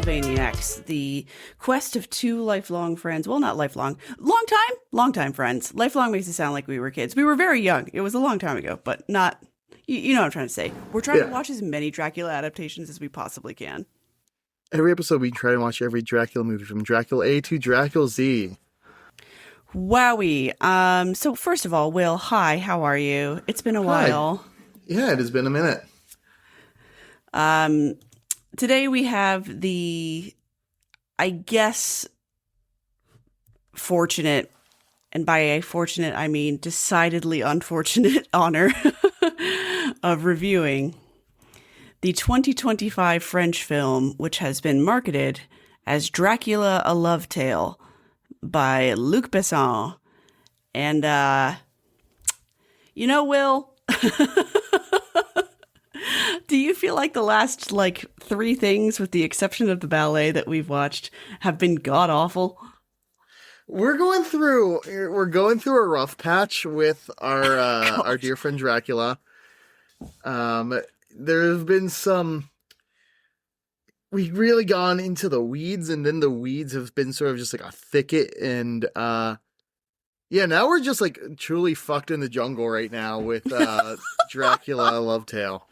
Transylvaniacs, the quest of two lifelong friends. Well, not lifelong. Long time friends. Lifelong makes it sound like we were kids. We were very young. It was a long time ago, but not, you know what I'm trying to say. We're trying to watch as many Dracula adaptations as we possibly can. Every episode we try to watch every Dracula movie from Dracula A to Dracula Z. Wowie. So first of all, Will, hi, how are you? It's been a while. Yeah, it has been a minute. Today we have the, I guess, fortunate, and by a fortunate I mean decidedly unfortunate honor of reviewing the 2025 French film, which has been marketed as Dracula, A Love Tale by Luc Besson. And, Will, do you feel like the last, three things, with the exception of the ballet that we've watched, have been god-awful? We're going through a rough patch with our dear friend Dracula. There have been some... We've really gone into the weeds, and then the weeds have been sort of just like a thicket, and now we're just like truly fucked in the jungle right now with Dracula, A Love Tale.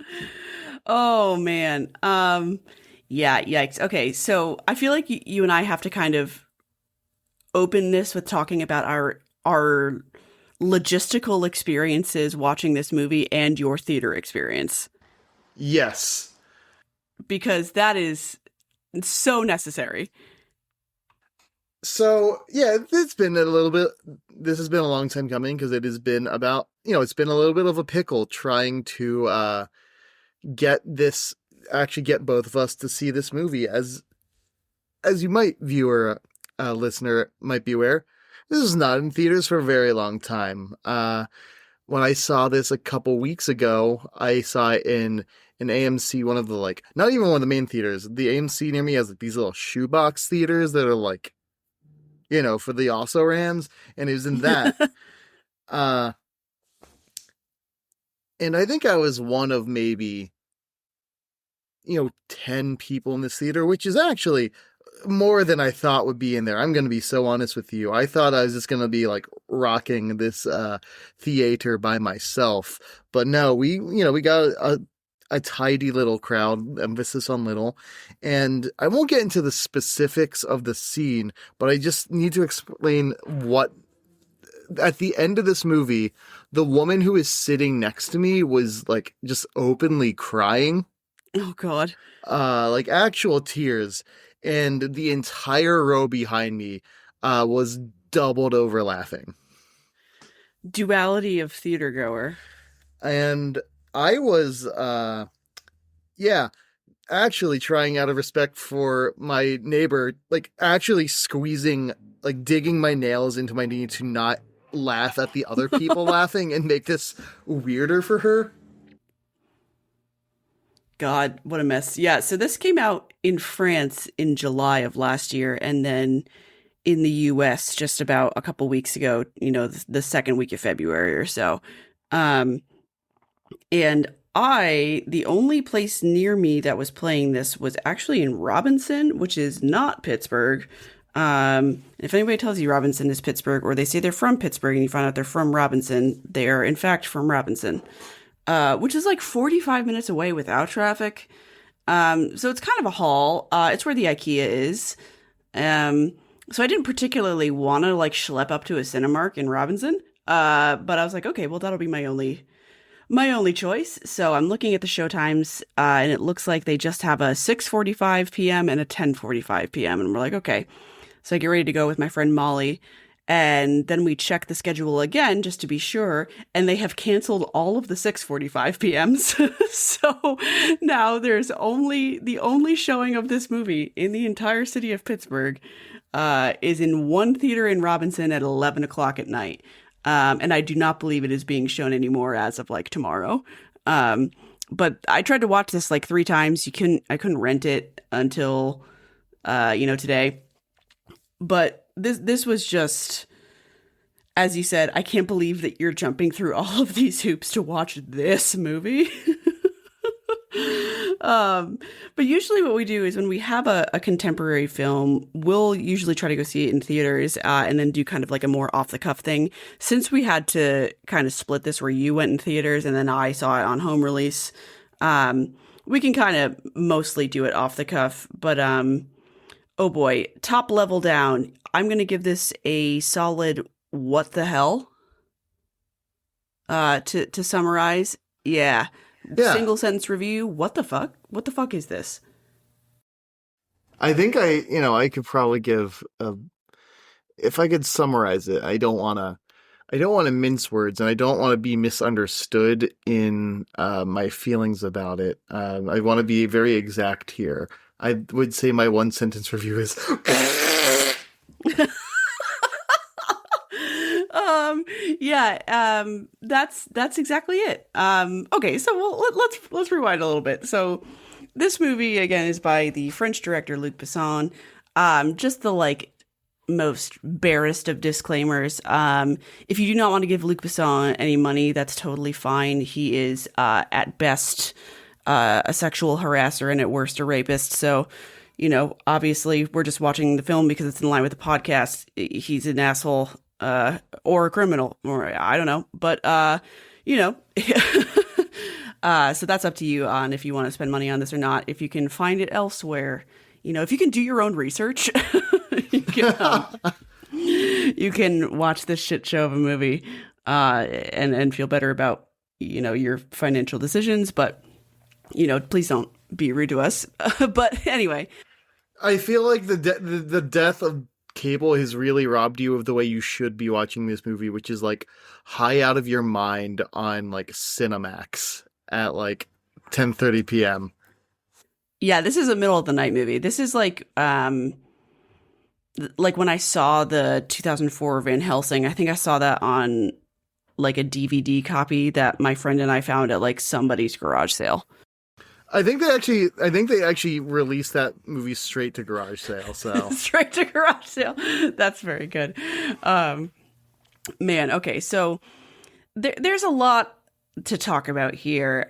Oh man. Yeah, yikes. Okay, so I feel like you and I have to kind of open this with talking about our logistical experiences watching this movie and your theater experience. Yes. Because that is so necessary. So, yeah, this has been a long time coming, because it has been about, it's been a little bit of a pickle trying to get both of us to see this movie. As you might, listener might be aware, this is not in theaters for a very long time. When I saw this a couple weeks ago, I saw it in an AMC, one of the, not even one of the main theaters. The AMC near me has these little shoebox theaters that are for the also-rans, and it was in that. And I think I was one of maybe, 10 people in this theater, which is actually more than I thought would be in there. I'm going to be so honest with you. I thought I was just going to be rocking this theater by myself. But no, we got a tidy little crowd, emphasis on little. And I won't get into the specifics of the scene, but I just need to explain what, at the end of this movie, the woman who is sitting next to me was just openly crying. Oh God. Actual tears. And the entire row behind me was doubled over laughing. Duality of theater goer. And I was, actually trying, out of respect for my neighbor, actually squeezing, digging my nails into my knee to not laugh at the other people laughing and make this weirder for her. God, what a mess. Yeah, so this came out in France in July of last year, and then in the US just about a couple weeks ago, the second week of February or so. And the only place near me that was playing this was actually in Robinson, which is not Pittsburgh. If anybody tells you Robinson is Pittsburgh, or they say they're from Pittsburgh and you find out they're from Robinson, they are in fact from Robinson. Which is 45 minutes away without traffic. So it's kind of a haul. It's where the IKEA is. So I didn't particularly want to schlep up to a Cinemark in Robinson. But I was like, okay, well, that'll be my only choice. So I'm looking at the show times, and it looks like they just have a 6:45 p.m. and a 10:45 p.m. And we're like, okay. So I get ready to go with my friend Molly. And then we check the schedule again just to be sure, and they have canceled all of the 6:45 p.m.s. So now there's the only showing of this movie in the entire city of Pittsburgh is in one theater in Robinson at 11 o'clock at night. And I do not believe it is being shown anymore as of tomorrow. But I tried to watch this 3 times. I couldn't rent it until today. But this was just, as you said, I can't believe that you're jumping through all of these hoops to watch this movie. But usually what we do is when we have a contemporary film, we'll usually try to go see it in theaters and then do kind of like a more off the cuff thing. Since we had to kind of split this where you went in theaters and then I saw it on home release, we can kind of mostly do it off the cuff. But oh boy, top level down, I'm going to give this a solid what the hell to summarize. Yeah. Yeah. Single sentence review. What the fuck? What the fuck is this? I think I could probably if I could summarize it, I don't want to mince words, and I don't want to be misunderstood in my feelings about it. I want to be very exact here. I would say my one sentence review is That's exactly it. Okay, so let's rewind a little bit. So this movie again is by the French director Luc Besson. Just the like most barest of disclaimers. If you do not want to give Luc Besson any money, that's totally fine. He is at best a sexual harasser and at worst a rapist. So, you know, obviously we're just watching the film because it's in line with the podcast. He's an asshole or a criminal, or I don't know. But, you know, so that's up to you on if you want to spend money on this or not. If you can find it elsewhere, you know, if you can do your own research, you can watch this shit show of a movie and feel better about, you know, your financial decisions. But, you know, please don't be rude to us. But anyway, I feel like the death of cable has really robbed you of the way you should be watching this movie, which is like high out of your mind on like Cinemax at like 10:30 p.m. Yeah, this is a middle of the night movie. This is like when I saw the 2004 Van Helsing, I think I saw that on like a DVD copy that my friend and I found at like somebody's garage sale. I think they actually released that movie straight to garage sale. So Straight to garage sale. That's very good. Man, okay, so there's a lot to talk about here.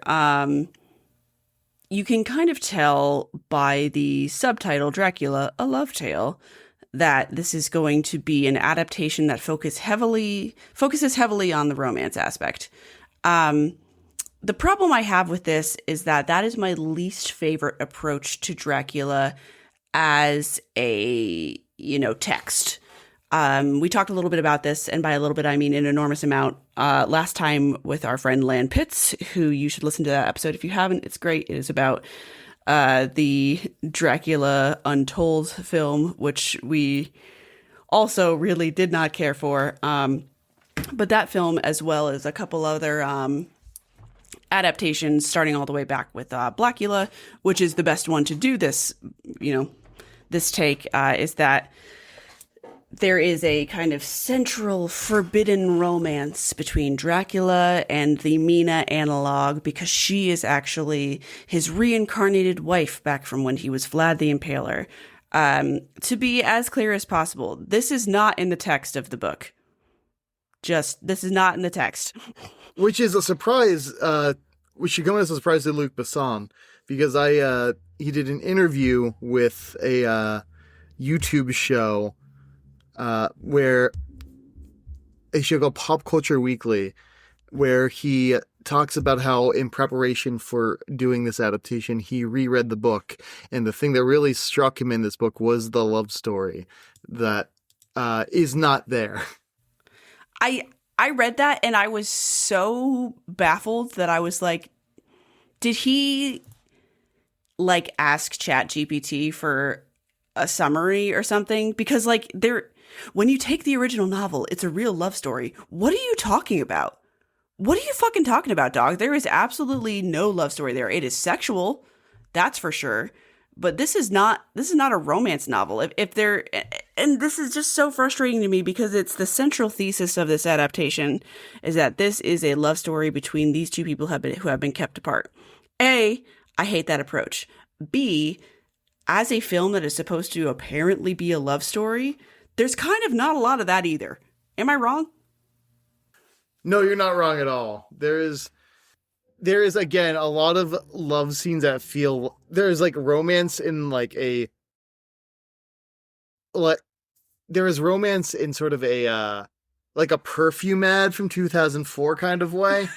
You can kind of tell by the subtitle Dracula, A Love Tale, that this is going to be an adaptation that focuses heavily on the romance aspect. The problem I have with this is that is my least favorite approach to Dracula as a, you know, text. We talked a little bit about this, and by a little bit, I mean an enormous amount, last time with our friend Lan Pitts, who you should listen to that episode if you haven't. It's great. It is about the Dracula Untold film, which we also really did not care for. But that film, as well as a couple other adaptations, starting all the way back with Blackula, which is the best one to do this, you know, this take, is that there is a kind of central forbidden romance between Dracula and the Mina analog, because she is actually his reincarnated wife back from when he was Vlad the Impaler. To be as clear as possible, this is not in the text of the book. This is not in the text. Which is a surprise, which should come as a surprise to Luc Besson, because he did an interview with a YouTube show, where a show called Pop Culture Weekly, where he talks about how in preparation for doing this adaptation, he reread the book, and the thing that really struck him in this book was the love story that is not there. I read that and I was so baffled that I was like, did he like ask ChatGPT for a summary or something? Because like when you take the original novel, it's a real love story. What are you talking about? What are you fucking talking about, dog? There is absolutely no love story there. It is sexual, that's for sure. But this is not a romance novel. And this is just so frustrating to me, because it's the central thesis of this adaptation is that this is a love story between these two people who have been kept apart. A, I hate that approach. B, as a film that is supposed to apparently be a love story, there's kind of not a lot of that either. Am I wrong? No, you're not wrong at all. there is again a lot of love scenes that feel there's like romance in like there is romance in sort of a like a perfume ad from 2004 kind of way.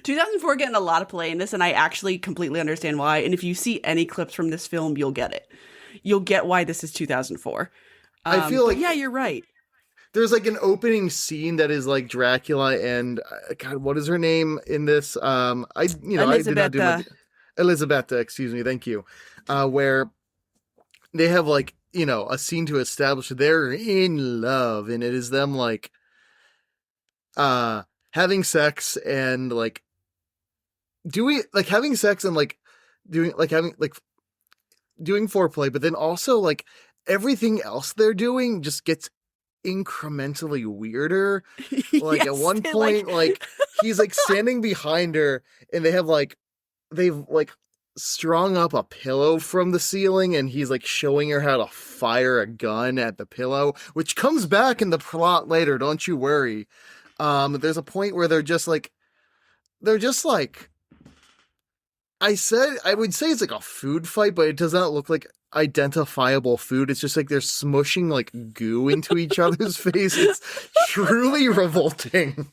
2004 getting a lot of play in this, and I actually completely understand why. And if you see any clips from this film, you'll get it. You'll get why this is 2004. I feel But like yeah, you're right. there's like an opening scene that is like Dracula and God, what is her name in this? I did not do my Elizabeth. Elizabeth, excuse me, thank you. Where they have like a scene to establish they're in love, and it is them like uh having sex and like doing like having sex and like doing like having like doing foreplay, but then also like everything else they're doing just gets incrementally weirder. Like at Yes, one they like. point, like he's like standing behind her, and they've like strung up a pillow from the ceiling, and he's like showing her how to fire a gun at the pillow, which comes back in the plot later. Don't you worry. There's a point where they're just like I would say it's like a food fight, but it does not look like identifiable food. It's just like they're smushing like goo into each other's face. It's truly revolting.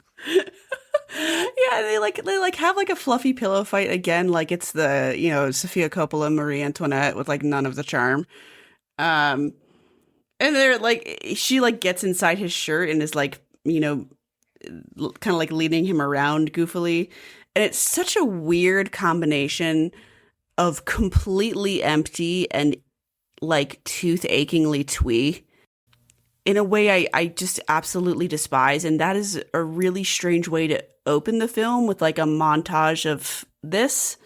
Yeah, they like have like a fluffy pillow fight again, like it's the Sophia Coppola Marie Antoinette with like none of the charm. Um, and they're like she like gets inside his shirt and is like kind of like leading him around goofily, and it's such a weird combination of completely empty and like tooth achingly twee in a way I just absolutely despise. And that is a really strange way to open the film with like a montage of this.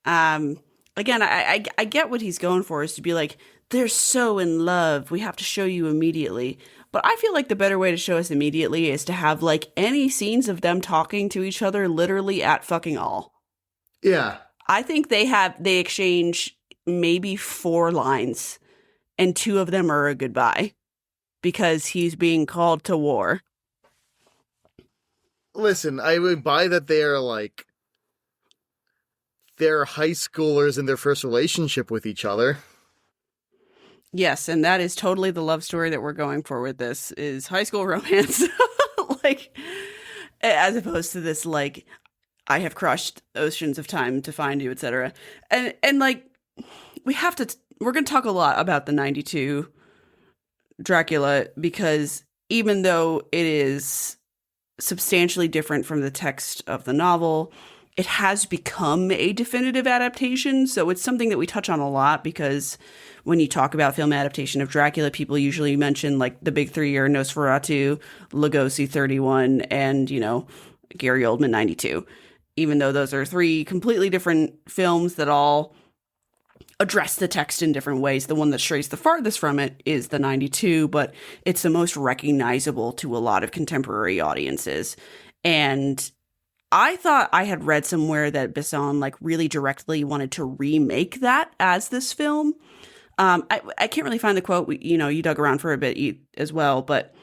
Um, Again, I get what he's going for is to be like, they're so in love. We have to show you immediately. But I feel like the better way to show us immediately is to have like any scenes of them talking to each other literally at fucking all. Yeah. I think they exchange maybe four lines and two of them are a goodbye because he's being called to war. Listen, I would buy that they're high schoolers in their first relationship with each other. Yes, and that is totally the love story that we're going for with this is high school romance. Like as opposed to this like I have crushed oceans of time to find you, etc. And like we're going to talk a lot about the 92 Dracula because even though it is substantially different from the text of the novel, it has become a definitive adaptation. So it's something that we touch on a lot because when you talk about film adaptation of Dracula, people usually mention like the big three are Nosferatu, Lugosi 31, and, Gary Oldman 92. Even though those are three completely different films that all address the text in different ways. The one that strays the farthest from it is the 92, but it's the most recognizable to a lot of contemporary audiences. And I thought I had read somewhere that Besson like really directly wanted to remake that as this film. I can't really find the quote. You dug around for a bit as well, but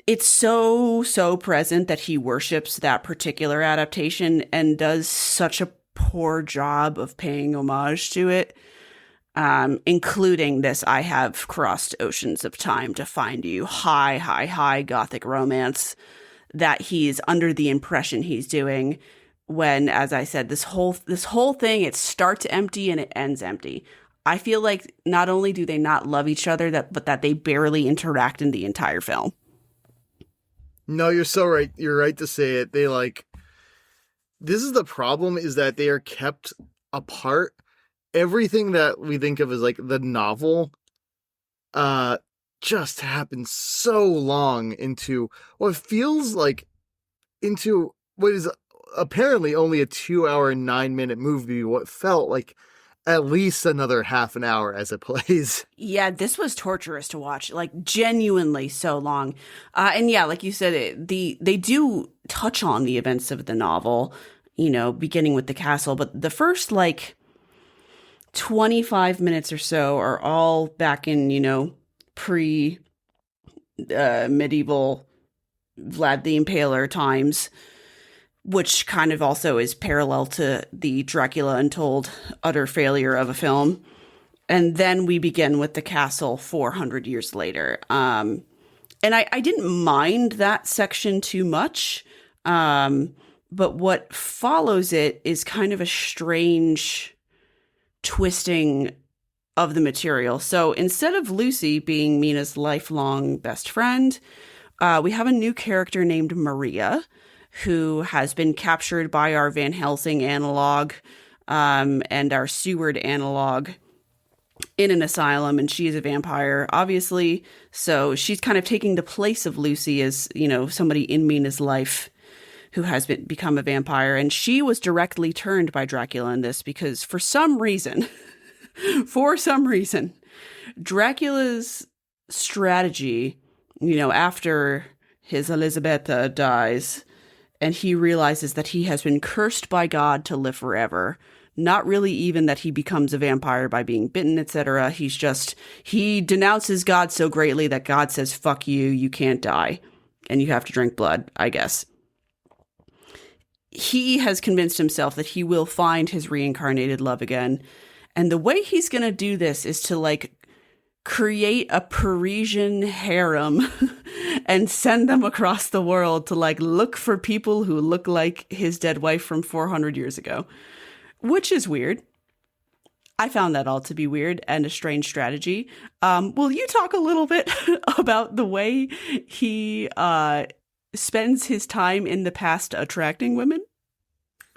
it's so present that he worships that particular adaptation and does such a poor job of paying homage to it, including this I have crossed oceans of time to find you, high gothic romance that he's under the impression he's doing when, as I said, this whole thing, it starts empty and it ends empty. I feel like not only do they not love each other, but that they barely interact in the entire film. No, you're so right. You're right to say it. This is the problem is that they are kept apart. Everything that we think of as like the novel uh just happens so long into what feels like into what is apparently only a 2 hour and 9 minute movie, what felt like at least another half an hour as it plays. Yeah, this was torturous to watch, like genuinely so long. And yeah, like you said, they do touch on the events of the novel, beginning with the castle, but the first like 25 minutes or so are all back in, pre medieval Vlad the Impaler times which kind of also is parallel to the Dracula Untold utter failure of a film. And then we begin with the castle 400 years later. And I didn't mind that section too much. But what follows it is kind of a strange twisting of the material. So instead of Lucy being Mina's lifelong best friend, we have a new character named Maria, who has been captured by our Van Helsing analog and our Seward analog in an asylum, and she is a vampire, obviously. So she's kind of taking the place of Lucy as, you know, somebody in Mina's life who has become a vampire. And she was directly turned by Dracula in this because for some reason, Dracula's strategy, you know, after his Elisabetta dies, and he realizes that he has been cursed by God to live forever. Not really even that he becomes a vampire by being bitten, etc. He denounces God so greatly that God says, fuck you, you can't die. And you have to drink blood, I guess. He has convinced himself that he will find his reincarnated love again. And the way he's going to do this is to, like, create a Parisian harem and send them across the world to, like, look for people who look like his dead wife from 400 years ago. Which is weird. I found that all to be weird and a strange strategy. Will you talk a little bit about the way he spends his time in the past attracting women?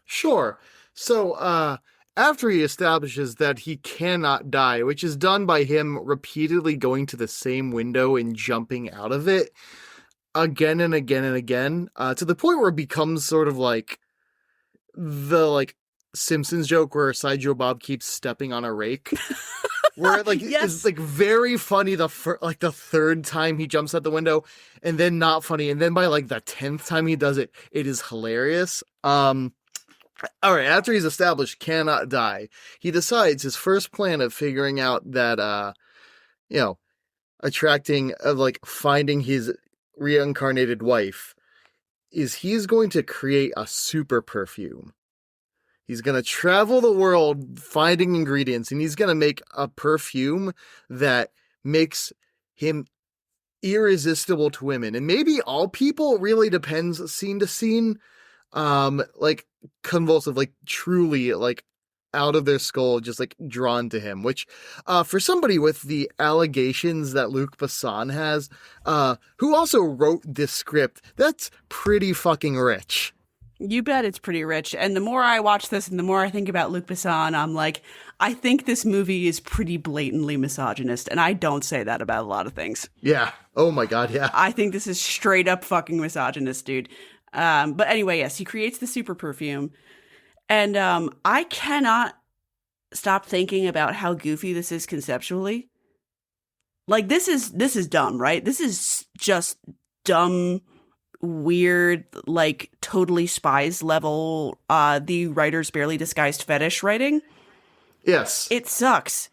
Sure. So, after he establishes that he cannot die, which is done by him repeatedly going to the same window and jumping out of it again and again and again, to the point where it becomes sort of like the, like, Simpsons joke where Sideshow Bob keeps stepping on a rake. Where, like, yes. It's, like, very funny the third time he jumps out the window, and then not funny, and then by, like, the 10th time he does it, it is hilarious. All right, after he's established cannot die, he decides his first plan of figuring out that, finding his reincarnated wife is he's going to create a super perfume. He's going to travel the world finding ingredients, and he's going to make a perfume that makes him irresistible to women. And maybe all people, really depends scene to scene. Like, convulsive, like, truly, like, out of their skull, just, like, drawn to him. Which, for somebody with the allegations that Luc Besson has, who also wrote this script, that's pretty fucking rich. You bet it's pretty rich. And the more I watch this and the more I think about Luc Besson, I'm like, I think this movie is pretty blatantly misogynist. And I don't say that about a lot of things. Yeah. Oh my God, yeah. I think this is straight up fucking misogynist, dude. But anyway, yes, he creates the super perfume. And I cannot stop thinking about how goofy this is conceptually. Like, this is dumb, right? This is just dumb, weird, like, totally Spies level, the writer's barely disguised fetish writing. Yes. It sucks.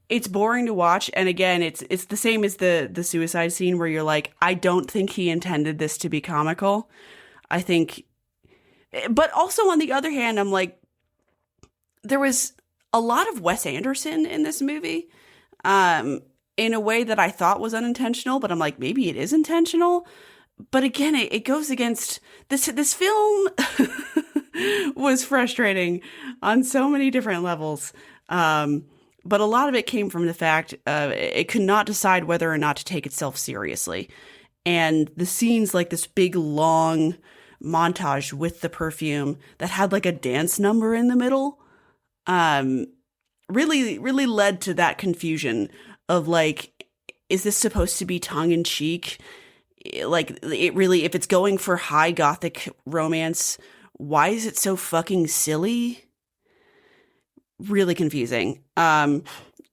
It's boring to watch, and again, it's the same as the suicide scene where you're like, I don't think he intended this to be comical. I think, but also on the other hand, I'm like, there was a lot of Wes Anderson in this movie, in a way that I thought was unintentional, but I'm like, maybe it is intentional. But again, it goes against this film was frustrating on so many different levels. But a lot of it came from the fact it could not decide whether or not to take itself seriously. And the scenes, like this big long montage with the perfume that had like a dance number in the middle, really, really led to that confusion of like, is this supposed to be tongue in cheek? Like, it really, if it's going for high gothic romance, why is it so fucking silly? Really confusing. But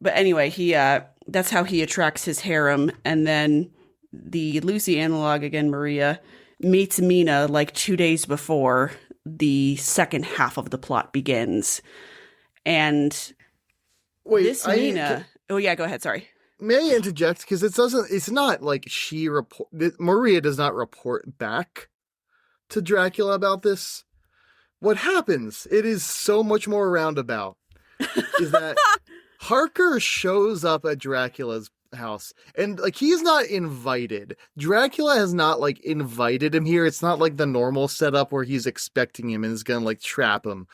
anyway, he that's how he attracts his harem. And then the Lucy analog, again, Maria, meets Mina like 2 days before the second half of the plot begins. And wait, this Mina... Oh, yeah, go ahead, sorry. May I interject? Because it's not like Maria does not report back to Dracula about this. What happens, it is so much more roundabout, is that Harker shows up at Dracula's house, and like he's not invited. Dracula has not like invited him here. It's not like the normal setup where he's expecting him and is gonna like trap him.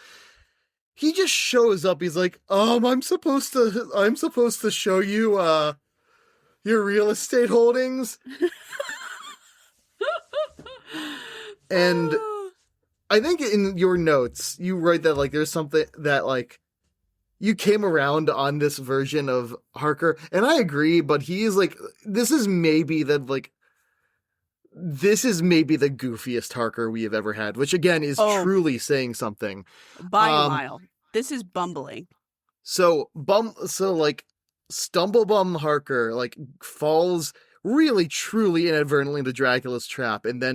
He just shows up. He's like, I'm supposed to show you your real estate holdings. And I think in your notes you write that like there's something that like you came around on this version of Harker, and I agree, but he is like, this is maybe the goofiest Harker we have ever had, which again is truly saying something. By a mile. This is bumbling. So like Stumblebum Harker like falls really truly inadvertently into Dracula's trap, and then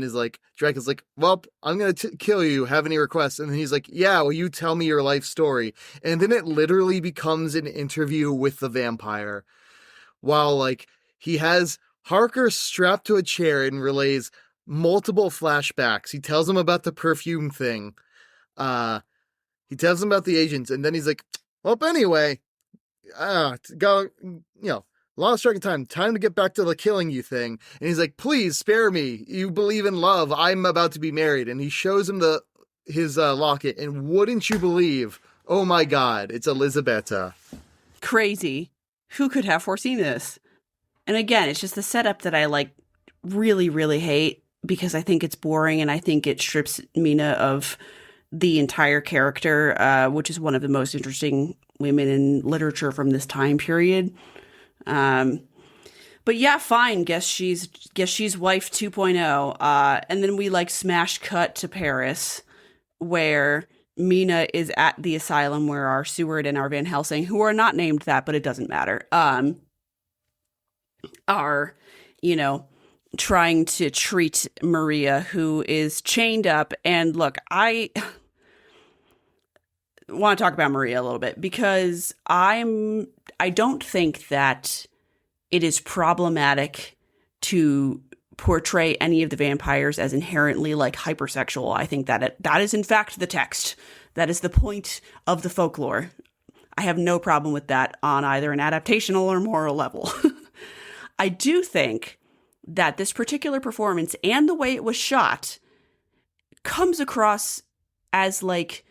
Dracula's like, well, I'm gonna kill you, have any requests? And then he's like, yeah, well, you tell me your life story. And then it literally becomes an interview with the vampire, while like he has Harker strapped to a chair and relays multiple flashbacks. He tells him about the perfume thing, he tells him about the agents, and then he's like, well, anyway, go, lost track of time to get back to the killing you thing. And he's like, please spare me. You believe in love. I'm about to be married. And he shows him his locket, and wouldn't you believe, oh my God, it's Elisabetta. Crazy. Who could have foreseen this? And again, it's just the setup that I like really, really hate, because I think it's boring and I think it strips Mina of the entire character, which is one of the most interesting women in literature from this time period. But yeah, fine. Guess she's wife 2.0. And then we like smash cut to Paris, where Mina is at the asylum where our Seward and our Van Helsing, who are not named that, but it doesn't matter, are, trying to treat Maria, who is chained up. And look, I want to talk about Maria a little bit, because I don't think that it is problematic to portray any of the vampires as inherently like hypersexual. I think that that is in fact the text. That is the point of the folklore. I have no problem with that on either an adaptational or moral level. I do think that this particular performance and the way it was shot comes across as like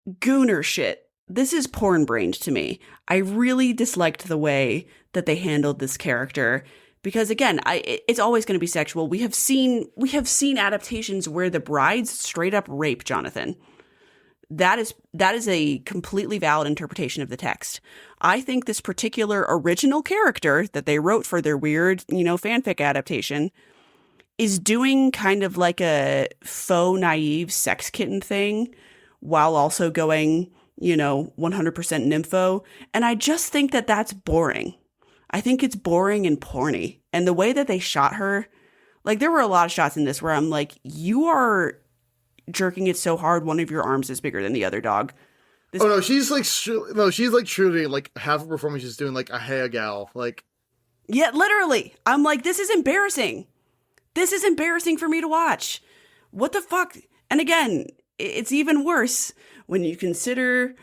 gooner shit. This is porn-brained to me. I really disliked the way that they handled this character, because again, it's always going to be sexual. We have seen adaptations where the brides straight up rape Jonathan. That is a completely valid interpretation of the text. I think this particular original character that they wrote for their weird, fanfic adaptation is doing kind of like a faux naive sex kitten thing, while also going, 100% nympho. And I just think that that's boring. I think it's boring and porny. And the way that they shot her, like there were a lot of shots in this where I'm like, you are jerking it so hard, one of your arms is bigger than the other, dog. She's truly like half a performance she's doing like a hair gal. Like, yeah, literally. I'm like, this is embarrassing. This is embarrassing for me to watch. What the fuck? And again, it's even worse when you consider,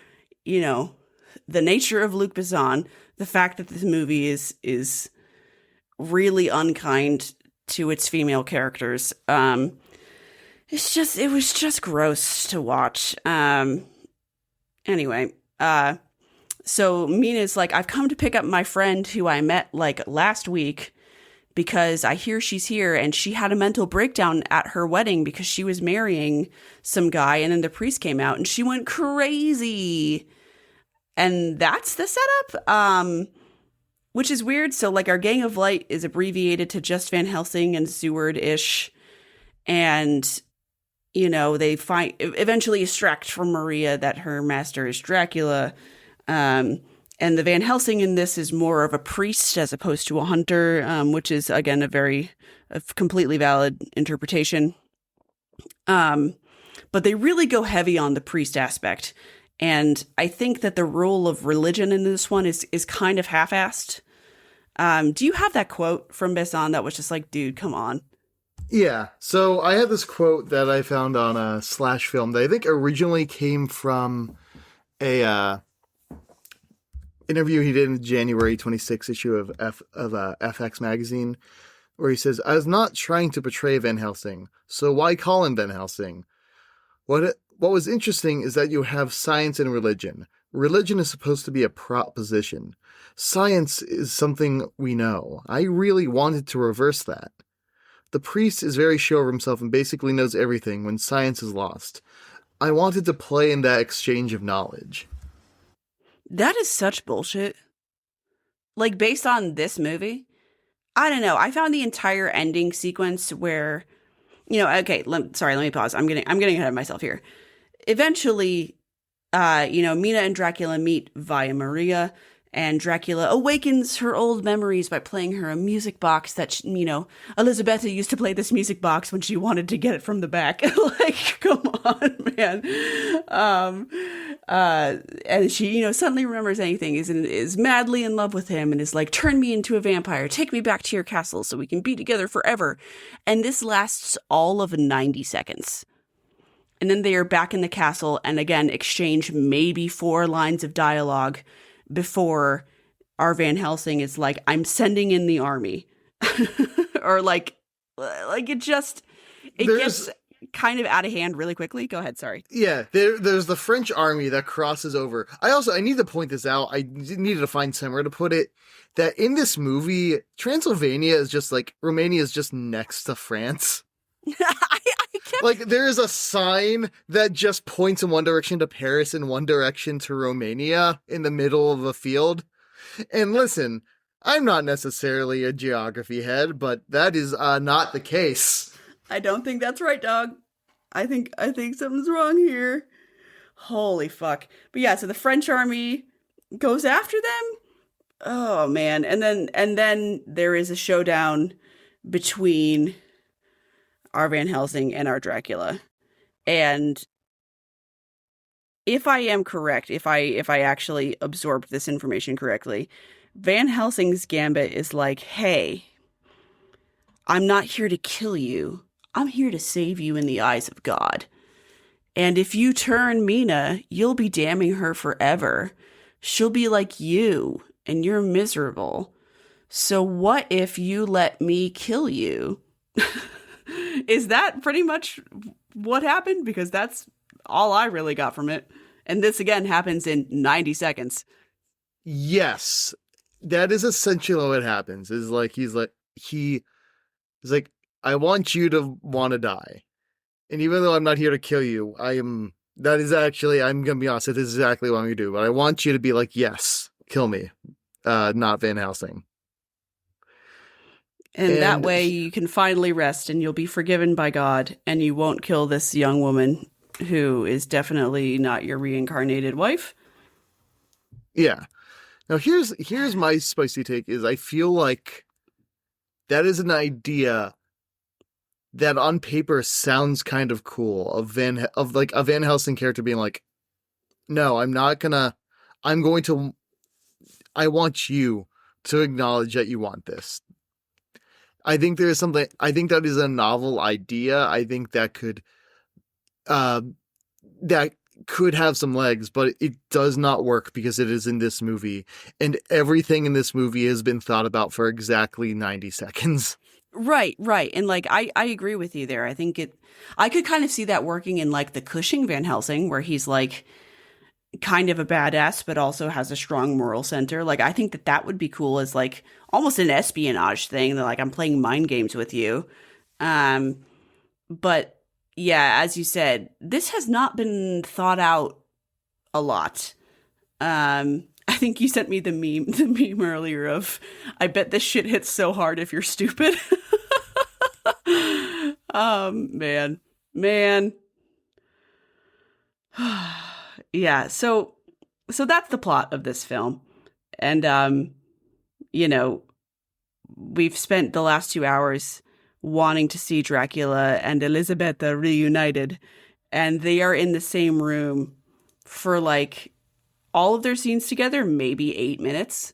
the nature of Luc Besson, the fact that this movie is really unkind to its female characters. It was just gross to watch. Anyway, so Mina's like, I've come to pick up my friend who I met like last week, because I hear she's here, and she had a mental breakdown at her wedding because she was marrying some guy, and then the priest came out and she went crazy. And that's the setup, which is weird. So like our Gang of Light is abbreviated to just Van Helsing and Seward-ish. And, they eventually extract from Maria that her master is Dracula. And the Van Helsing in this is more of a priest as opposed to a hunter, which is, again, a completely valid interpretation. But they really go heavy on the priest aspect. And I think that the role of religion in this one is kind of half-assed. Do you have that quote from Besson that was just like, dude, come on? Yeah. So I had this quote that I found on a Slash film that I think originally came from a interview he did in the January 26th issue of FX magazine, where he says, "I was not trying to portray Van Helsing, so why call him Van Helsing? What was interesting is that you have science and religion. Religion is supposed to be a proposition. Science is something we know. I really wanted to reverse that. The priest is very sure of himself and basically knows everything when science is lost. I wanted to play in that exchange of knowledge." That is such bullshit. Like, based on this movie, I don't know. I found the entire ending sequence where, okay, sorry, let me pause. I'm getting ahead of myself here. Eventually, Mina and Dracula meet via Maria, and Dracula awakens her old memories by playing her a music box that, Elisabetta used to play this music box when she wanted to get it from the back. Like, come on, man. And she, suddenly remembers anything, is madly in love with him, and is like, turn me into a vampire, take me back to your castle so we can be together forever. And this lasts all of 90 seconds. And then they are back in the castle and again exchange maybe 4 lines of dialogue before our Van Helsing is like, I'm sending in the army. Or like it There's gets kind of out of hand really quickly. Go ahead, sorry. Yeah, there's the French army that crosses over. I need to point this out. I needed to find somewhere to put it, that in this movie, Transylvania is just like, Romania is just next to France. I kept Like, there is a sign that just points in one direction to Paris and one direction to Romania in the middle of a field. And listen, I'm not necessarily a geography head, but that is not the case. I don't think that's right, dog. I think something's wrong here. Holy fuck. But yeah, so the French army goes after them. Oh man. And then there is a showdown between our Van Helsing and our Dracula. And if I am correct, if I actually absorbed this information correctly, Van Helsing's gambit is like, "Hey, I'm not here to kill you. I'm here to save you in the eyes of God. And if you turn Mina, you'll be damning her forever. She'll be like you, and you're miserable. So what if you let me kill you?" Is that pretty much what happened? Because that's all I really got from it. And this again happens in 90 seconds. Yes, that is essentially what happens. Is like he's like, I want you to want to die, and even though I'm not here to kill you, That is actually, I'm gonna be honest, it is exactly what I'm gonna do. But I want you to be like, yes, kill me, not Van Helsing. And that way you can finally rest and you'll be forgiven by God and you won't kill this young woman who is definitely not your reincarnated wife. Yeah. Now here's my spicy take is I feel like that is an idea that on paper sounds kind of cool of a Van Helsing character being like, no, I want you to acknowledge that you want this. I think that is a novel idea. I think that could have some legs, but it does not work because it is in this movie, and everything in this movie has been thought about for exactly 90 seconds. Right. And like, I agree with you there. I could kind of see that working in like the Cushing Van Helsing, where he's like kind of a badass, but also has a strong moral center. Like, I think that would be cool as like almost an espionage thing that like, I'm playing mind games with you. But yeah, as you said, this has not been thought out a lot. I think you sent me the meme earlier of, I bet this shit hits so hard if you're stupid. Man. Yeah, so that's the plot of this film. And you know, we've spent the last 2 hours wanting to see Dracula and Elisabetta reunited, and they are in the same room for like all of their scenes together, maybe 8 minutes.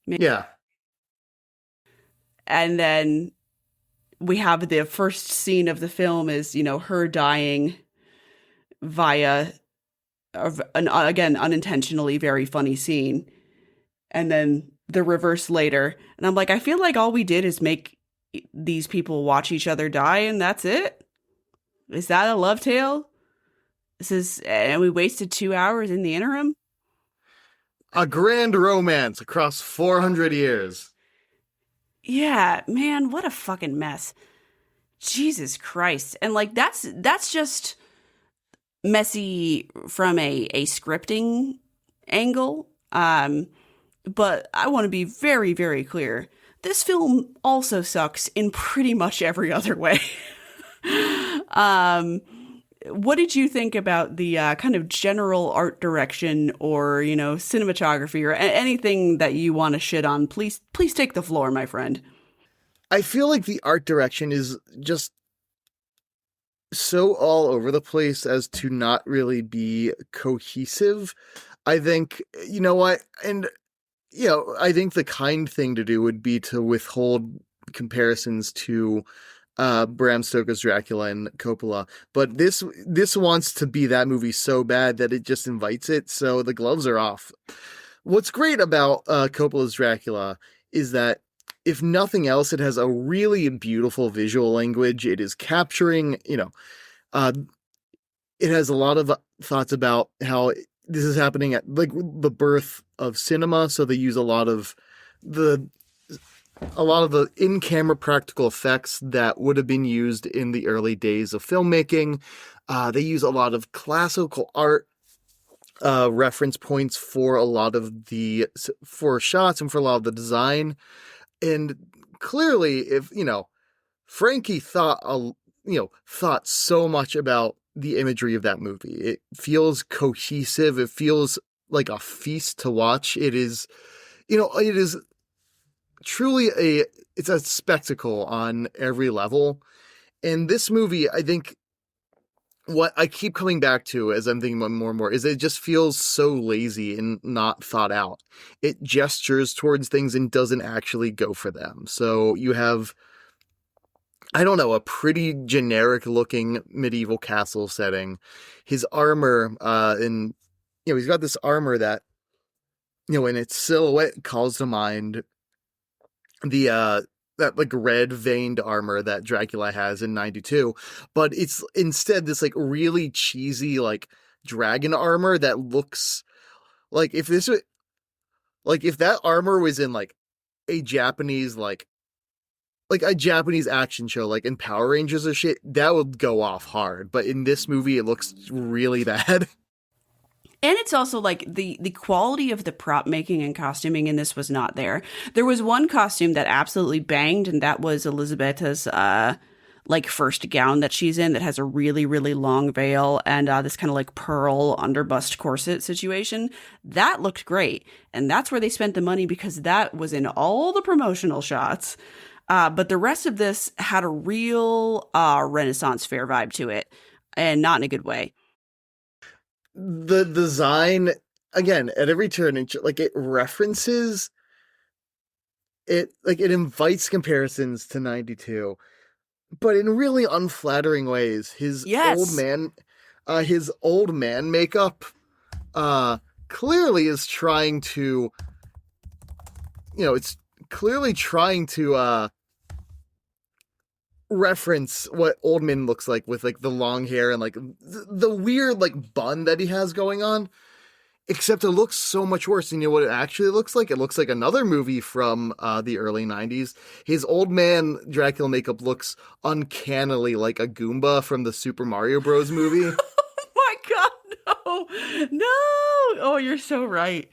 Yeah. And then we have the first scene of the film is, her dying via an again unintentionally very funny scene, and then the reverse later. And I'm like, I feel like all we did is make these people watch each other die, and that's it. Is that a love tale? And we wasted 2 hours in the interim. A grand romance across 400 years. Yeah, man, what a fucking mess. Jesus Christ. And like that's just messy from a scripting angle. But I want to be very, very clear. This film also sucks in pretty much every other way. um, what did you think about the kind of general art direction or, cinematography or anything that you want to shit on? Please take the floor, my friend. I feel like the art direction is just so all over the place as to not really be cohesive. I think, you know what, and I think the kind thing to do would be to withhold comparisons to Bram Stoker's Dracula and Coppola, but this wants to be that movie so bad that it just invites it, so the gloves are off. What's great about Coppola's Dracula is that, if nothing else, it has a really beautiful visual language. It is capturing, uh, it has a lot of thoughts about how this is happening at like the birth of cinema. So they use a lot of the in-camera practical effects that would have been used in the early days of filmmaking. They use a lot of classical art reference points for for shots and for a lot of the design. And clearly, if Frankie thought so much about the imagery of that movie. It feels cohesive. It feels like a feast to watch. It is, it is truly it's a spectacle on every level. And this movie, I think, what I keep coming back to as I'm thinking about more and more is it just feels so lazy and not thought out. It gestures towards things and doesn't actually go for them. So you have, I don't know, a pretty generic looking medieval castle setting. His armor, he's got this armor that, in its silhouette calls to mind the, that like red veined armor that Dracula has in 92, but it's instead this like really cheesy, like dragon armor that looks like if that armor was in like a Japanese, like a Japanese action show, like in Power Rangers or shit, that would go off hard. But in this movie, it looks really bad. And it's also like the quality of the prop making and costuming in this was not there. There was one costume that absolutely banged, and that was Elizabeth's like first gown that she's in that has a really, really long veil and this kind of like pearl underbust corset situation. That looked great. And that's where they spent the money because that was in all the promotional shots. But the rest of this had a real Renaissance fair vibe to it, and not in a good way. The design, again, at every turn, it references it, like it invites comparisons to 92, but in really unflattering ways. Yes. His old man makeup clearly is trying to, it's clearly trying to reference what old man looks like with like the long hair and like the weird like bun that he has going on, except it looks so much worse. And what it actually looks like? It looks like another movie from the early 90s. His old man Dracula makeup looks uncannily like a Goomba from the Super Mario Bros. Movie. Oh my God, no. Oh, you're so right.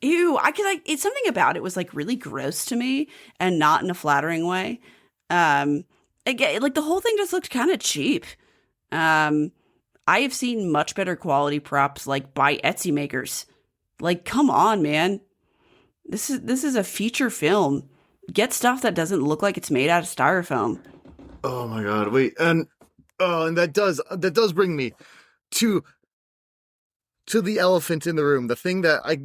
Ew, it's something about it was like really gross to me and not in a flattering way. Again, like the whole thing just looked kind of cheap. I have seen much better quality props like by Etsy makers. Like, come on, man. This is a feature film. Get stuff that doesn't look like it's made out of styrofoam. Oh my God, wait. And that does bring me to to the elephant in the room, the thing that I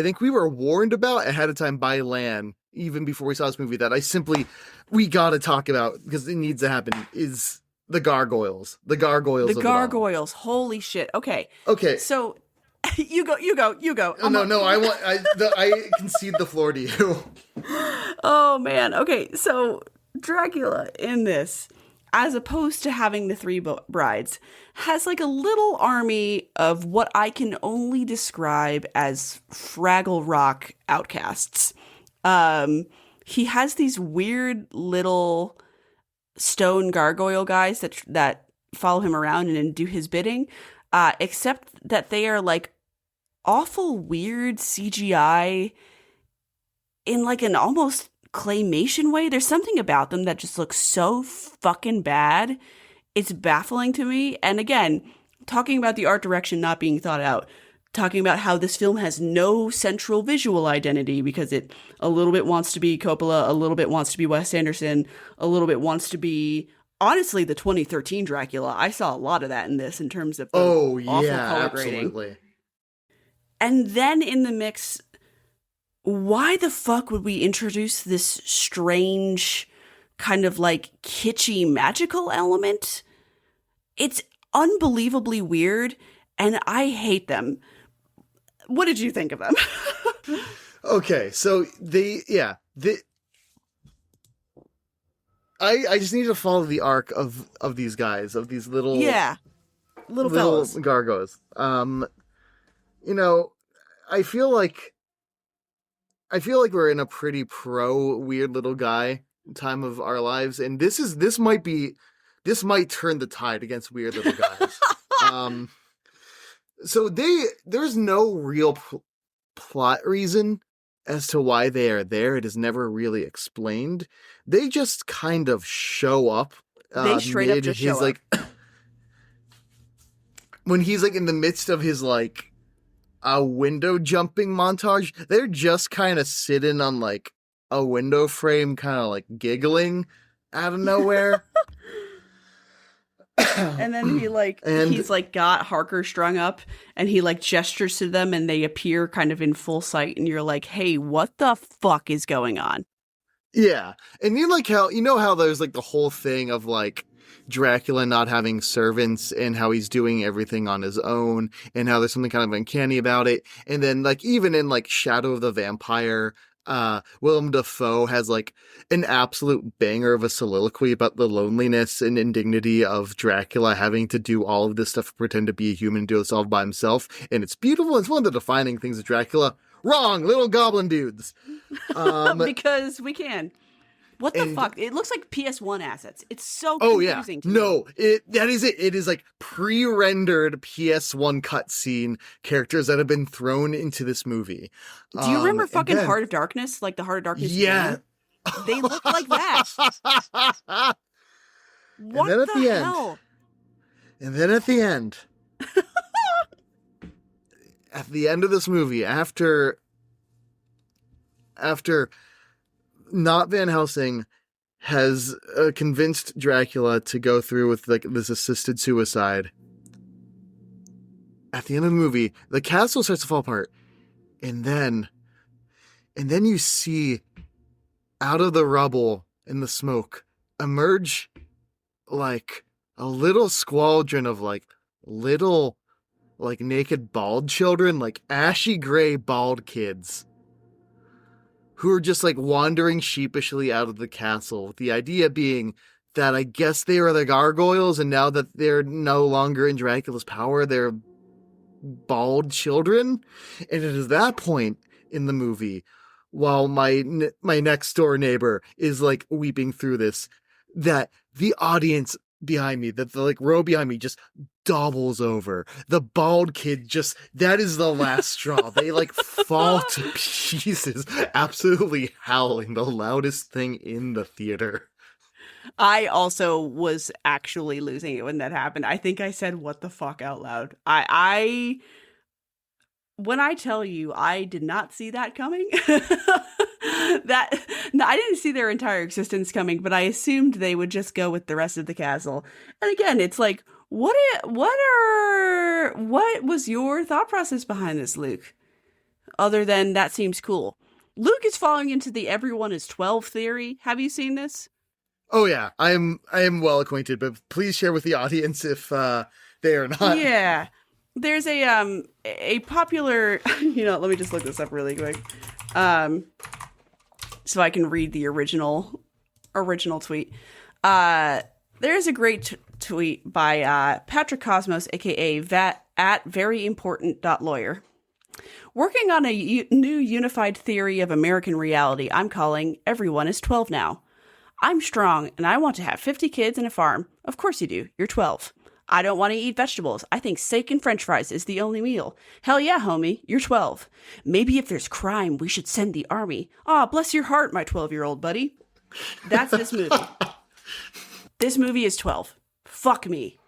think we were warned about ahead of time by Lan, even before we saw this movie, that we gotta talk about because it needs to happen, is the gargoyles. The gargoyles The of it all. gargoyles. Holy shit. Okay. Okay. So you go. No, I concede the floor to you. Oh man. Okay. So Dracula in this, as opposed to having the three brides, has like a little army of what I can only describe as Fraggle Rock outcasts. He has these weird little stone gargoyle guys that follow him around and do his bidding, except that they are like awful weird CGI in like an almost claymation way. There's something about them that just looks so fucking bad. It's baffling to me. And again, talking about the art direction not being thought out, talking about how this film has no central visual identity because it a little bit wants to be Coppola, a little bit wants to be Wes Anderson, a little bit wants to be, honestly, the 2013 Dracula. I saw a lot of that in this in terms of the awful color grading. Absolutely. And then in the mix, why the fuck would we introduce this strange kind of like kitschy magical element? It's unbelievably weird, and I hate them. What did you think of them? Okay, so I just need to follow the arc of these guys, of these little fellas, gargoyles. You know, I feel like we're in a pretty pro weird little guy time of our lives, and this might turn the tide against weird little guys. So there's no real plot reason as to why they are there. It is never really explained. They just kind of show up. They straight up just show up. When he's like in the midst of his like a window jumping montage, they're just kind of sitting on like a window frame, kind of like giggling out of nowhere. And then he's like got Harker strung up, and he like gestures to them, and they appear kind of in full sight, and you're like, hey, what the fuck is going on? Yeah. And how there's like the whole thing of like Dracula not having servants and how he's doing everything on his own, and how there's something kind of uncanny about it. And then like even in like Shadow of the Vampire, Willem Dafoe has like an absolute banger of a soliloquy about the loneliness and indignity of Dracula having to do all of this stuff, pretend to be a human, and do this all by himself. And it's beautiful. It's one of the defining things of Dracula. Wrong, little goblin dudes. Because we can. What the fuck? It looks like PS1 assets. It's so confusing to me. No, that is it. It is like pre-rendered PS1 cutscene characters that have been thrown into this movie. Do you remember fucking Heart of Darkness? Like the Heart of Darkness Yeah. game? They look like that. What the hell? And then at the end, at the end of this movie, after not Van Helsing has convinced Dracula to go through with like this assisted suicide, at the end of the movie, the castle starts to fall apart, and then you see out of the rubble and the smoke emerge like a little squadron of like little like naked bald children, like ashy gray bald kids, who are just like wandering sheepishly out of the castle, with the idea being that I guess they are the gargoyles, and now that they're no longer in Dracula's power, they're bald children. And it is that point in the movie, while my next door neighbor is like weeping through this, that the audience behind me, that the like row behind me just doubles over. The bald kid that is the last straw. They like fall to pieces, absolutely howling, the loudest thing in the theater. I also was actually losing it when that happened. I think I said "what the fuck" out loud. When I tell you I did not see that coming, I didn't see their entire existence coming, but I assumed they would just go with the rest of the castle. And again, it's like, what was your thought process behind this, Luke? Other than that seems cool. Luke is falling into the everyone is 12 theory. Have you seen this? Oh yeah, I am well acquainted, but please share with the audience if they are not. Yeah. There's a popular, let me just look this up really quick. So I can read the original tweet. There's a great tweet by Patrick Cosmos, aka at veryimportant.lawyer. Working on a new unified theory of American reality I'm calling Everyone is 12 Now. I'm strong and I want to have 50 kids and a farm. Of course you do. You're 12. I don't want to eat vegetables. I think steak and french fries is the only meal. Hell yeah, homie. You're 12. Maybe if there's crime, we should send the army. Aw, bless your heart, my 12-year-old buddy. That's this movie. This movie is 12. Fuck me.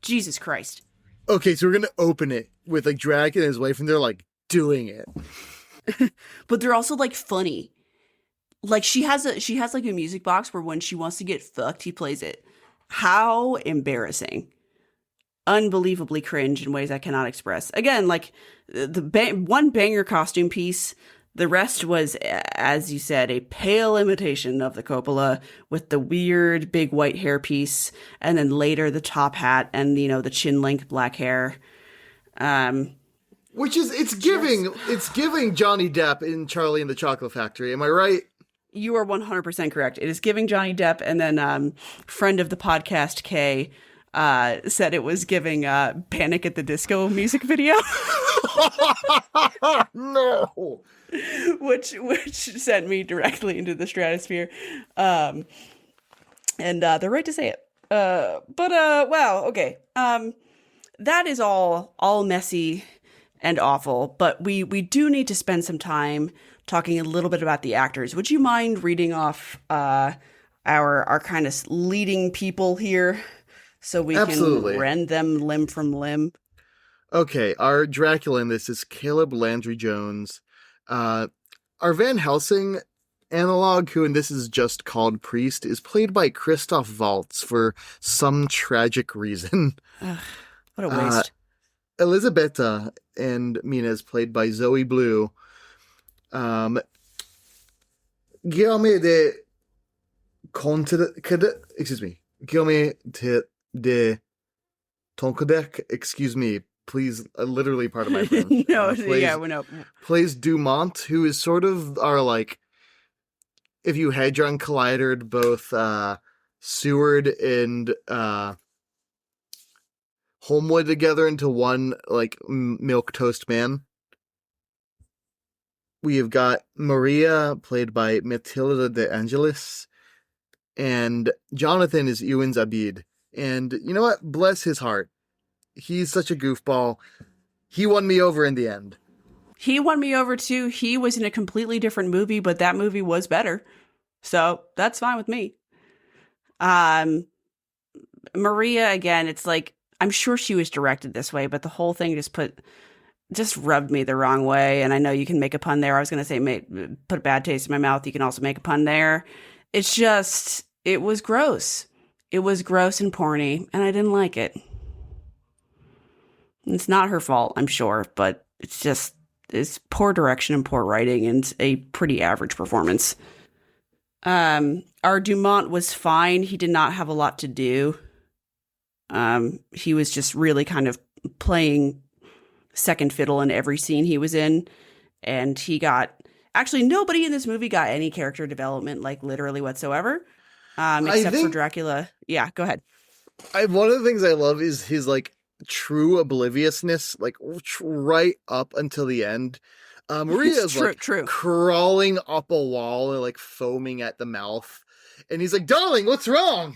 Jesus Christ. Okay, so we're gonna open it with like Drac and his wife, and they're like doing it. But they're also like funny. Like she has like a music box where when she wants to get fucked, he plays it. How embarrassing. Unbelievably cringe in ways I cannot express. Again, like one banger costume piece. The rest was, as you said, a pale imitation of the Coppola with the weird big white hair piece, and then later the top hat and the chin length black hair. Which is it's giving Johnny Depp in Charlie and the Chocolate Factory. Am I right? You are 100% correct. It is giving Johnny Depp, and then friend of the podcast Kay said it was giving Panic at the Disco music video. No. Which sent me directly into the stratosphere. And they're right to say it. Wow, okay. That is all messy and awful, but we do need to spend some time talking a little bit about the actors. Would you mind reading off our kind of leading people here so we Absolutely. can rend them limb from limb? Okay, our Dracula in this is Caleb Landry Jones. Our Van Helsing analog, who in this is just called Priest, is played by Christoph Waltz for some tragic reason. Ugh, what a waste. Elisabetta and Mina is played by Zoe Blue. Guillaume de Tonkodek, excuse me, please, literally part of my French. Plays Dumont, who is sort of our, like, if you Hadron Collidered both Seward and Holmwood together into one, like, milk toast man. We have got Maria, played by Matilda de Angelis, and Jonathan is Ewan Zabid. And you know what? Bless his heart. He's such a goofball. He won me over in the end. He won me over too. He was in a completely different movie, but that movie was better. So that's fine with me. Maria, again, it's like, I'm sure she was directed this way, but the whole thing just rubbed me the wrong way. And I know you can make a pun there. I was going to say, put a bad taste in my mouth. You can also make a pun there. It's just, it was gross. It was gross and porny, and I didn't like it. It's not her fault, I'm sure, but it's poor direction and poor writing and a pretty average performance. Our Dumont was fine. He did not have a lot to do. He was just really kind of playing second fiddle in every scene he was in. And actually nobody in this movie got any character development, like literally whatsoever. Except for Dracula. Yeah, go ahead. One of the things I love is his, like, true obliviousness, like, right up until the end. Maria is crawling up a wall and, like, foaming at the mouth. And he's like, darling, what's wrong?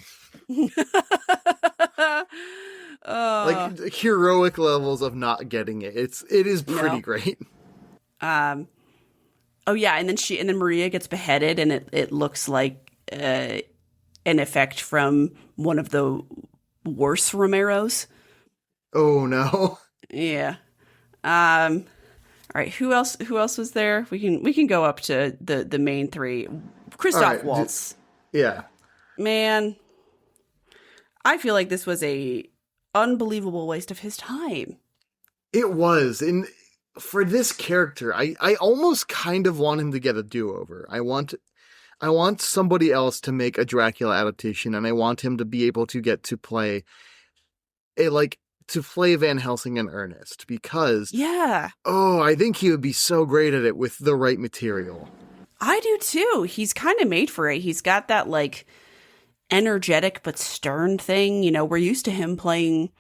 Like, heroic levels of not getting it. It is pretty great. Oh yeah, and then Maria gets beheaded, and it looks like an effect from one of the worse Romeros. Oh no. Yeah. All right. Who else was there? We can go up to the main three. Christoph Waltz. Yeah. Man, I feel like this was a unbelievable waste of his time. It was. And for this character, I almost kind of want him to get a do-over. I want somebody else to make a Dracula adaptation, and I want him to be able to get to play a like to play Van Helsing in earnest, because Yeah, I think he would be so great at it with the right material. I do too. He's kind of made for it. He's got that like energetic but stern thing. You know, we're used to him playing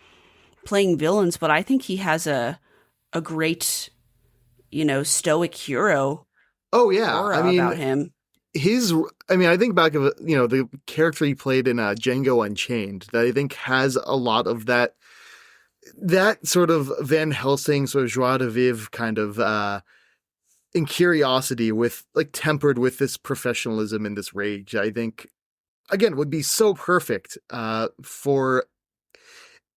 villains, but I think he has a great, stoic hero Oh yeah, aura I mean about him. I think back of the character he played in Django Unchained, that I think has a lot of that sort of Van Helsing sort of joie de vivre kind of in curiosity, with like tempered with this professionalism and this rage. I think again would be so perfect for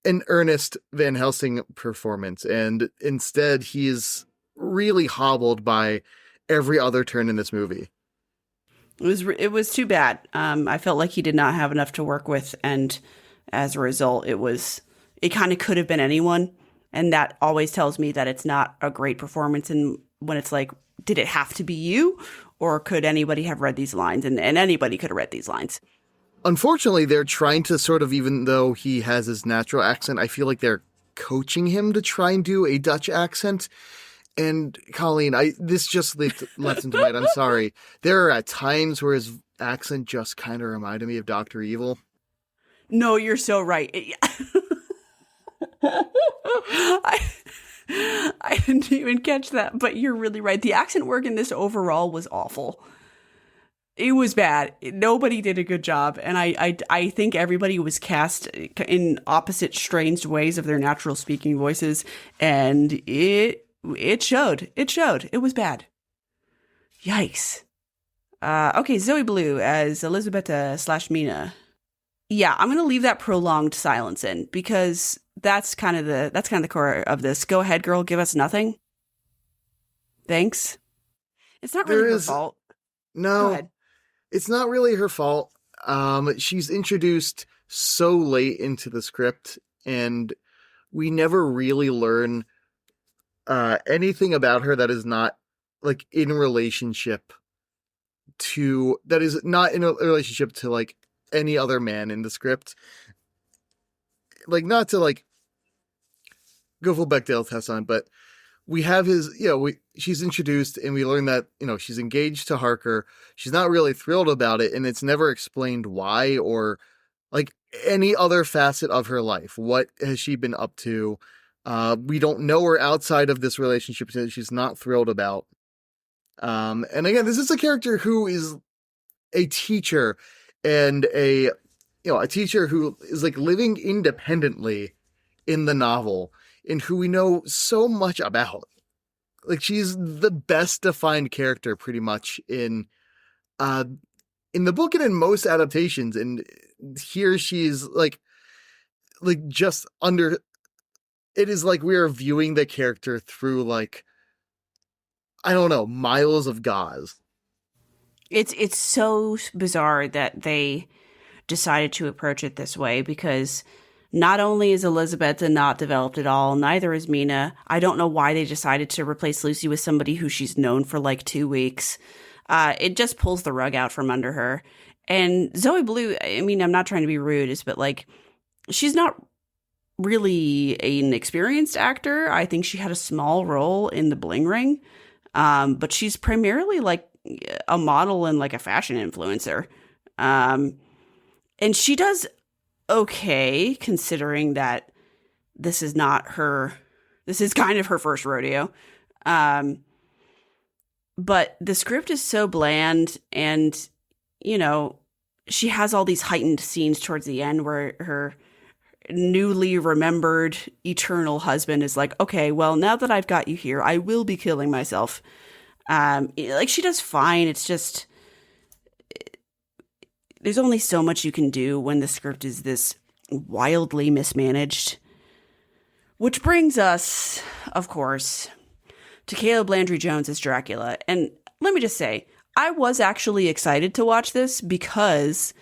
an earnest Van Helsing performance, and instead he's really hobbled by every other turn in this movie. It was too bad. I felt like he did not have enough to work with, and as a result, it kind of could have been anyone, and that always tells me that it's not a great performance. And when it's like, did it have to be you, or could anybody have read these lines? And anybody could have read these lines. Unfortunately, they're trying to sort of, even though he has his natural accent, I feel like they're coaching him to try and do a Dutch accent. And Colleen, this just left into mind. I'm sorry. There are at times where his accent just kind of reminded me of Dr. Evil. No, you're so right. I, I didn't even catch that, but you're really right. The accent work in this overall was awful. It was bad. Nobody did a good job, and I think everybody was cast in opposite strange ways of their natural speaking voices, and it showed. It showed. It was bad. Yikes. Okay, Zoe Blue as Elisabetta / Mina. Yeah, I'm gonna leave that prolonged silence in, because that's kind of the core of this. Go ahead, girl. Give us nothing. Thanks. It's not really her fault. No. Go ahead. It's not really her fault. She's introduced so late into the script, and we never really learn anything about her that is not like in relationship to like any other man in the script. Like, not to like go full Bechdel test on, but we have she's introduced, and we learn that, she's engaged to Harker. She's not really thrilled about it, and it's never explained why, or like any other facet of her life. What has she been up to? We don't know her outside of this relationship that she's not thrilled about. And again, this is a character who is a teacher, and a teacher who is like living independently in the novel, and who we know so much about. Like, she's the best defined character pretty much in the book and in most adaptations. And here she's like just under, it is like we are viewing the character through, like, I don't know, miles of gauze. It's so bizarre that they decided to approach it this way, because not only is Elisabetta not developed at all, neither is Mina. I don't know why they decided to replace Lucy with somebody who she's known for like 2 weeks. It just pulls the rug out from under her. And Zoe Blue, I mean, I'm not trying to be rude, but like, she's not really an experienced actor. I think she had a small role in The Bling Ring, but she's primarily like a model and like a fashion influencer. And she does okay, considering that this is kind of her first rodeo. But the script is so bland, and, she has all these heightened scenes towards the end where her newly remembered eternal husband is like, okay, well, now that I've got you here, I will be killing myself. Like, she does fine. It's just, there's only so much you can do when the script is this wildly mismanaged. Which brings us, of course, to Caleb Landry Jones as Dracula. And let me just say, I was actually excited to watch this, because